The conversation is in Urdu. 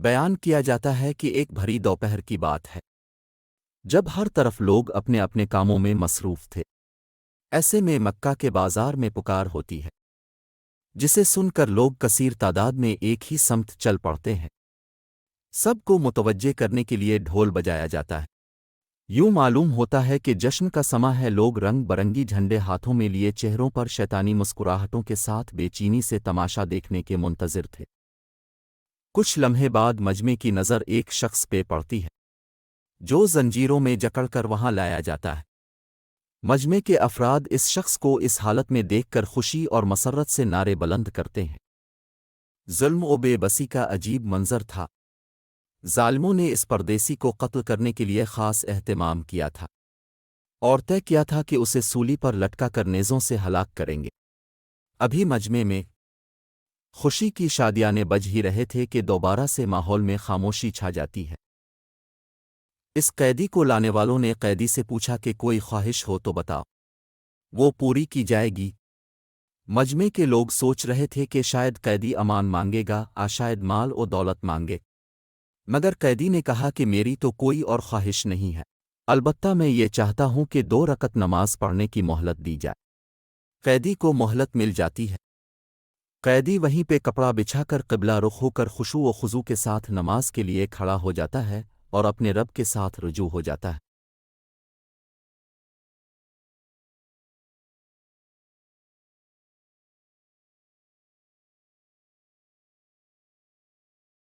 بیان کیا جاتا ہے کہ ایک بھری دوپہر کی بات ہے، جب ہر طرف لوگ اپنے اپنے کاموں میں مصروف تھے۔ ایسے میں مکہ کے بازار میں پکار ہوتی ہے، جسے سن کر لوگ کثیر تعداد میں ایک ہی سمت چل پڑتے ہیں۔ سب کو متوجہ کرنے کے لیے ڈھول بجایا جاتا ہے۔ یوں معلوم ہوتا ہے کہ جشن کا سماں ہے۔ لوگ رنگ برنگی جھنڈے ہاتھوں میں لیے چہروں پر شیطانی مسکراہٹوں کے ساتھ بے چینی سے تماشا دیکھنے کے منتظر تھے۔ کچھ لمحے بعد مجمع کی نظر ایک شخص پہ پڑتی ہے، جو زنجیروں میں جکڑ کر وہاں لایا جاتا ہے۔ مجمع کے افراد اس شخص کو اس حالت میں دیکھ کر خوشی اور مسرت سے نعرے بلند کرتے ہیں۔ ظلم و بے بسی کا عجیب منظر تھا۔ ظالموں نے اس پردیسی کو قتل کرنے کے لیے خاص اہتمام کیا تھا اور طے کیا تھا کہ اسے سولی پر لٹکا کر نیزوں سے ہلاک کریں گے۔ ابھی مجمع میں خوشی کی شادیانے بج ہی رہے تھے کہ دوبارہ سے ماحول میں خاموشی چھا جاتی ہے۔ اس قیدی کو لانے والوں نے قیدی سے پوچھا کہ کوئی خواہش ہو تو بتاؤ، وہ پوری کی جائے گی۔ مجمع کے لوگ سوچ رہے تھے کہ شاید قیدی امان مانگے گا، شاید مال و دولت مانگے، مگر قیدی نے کہا کہ میری تو کوئی اور خواہش نہیں ہے، البتہ میں یہ چاہتا ہوں کہ 2 رکعت نماز پڑھنے کی مہلت دی جائے۔ قیدی کو مہلت مل جاتی ہے۔ قیدی وہیں پہ کپڑا بچھا کر قبلہ رخ ہو کر خشوع و خضوع کے ساتھ نماز کے لیے کھڑا ہو جاتا ہے اور اپنے رب کے ساتھ رجوع ہو جاتا ہے۔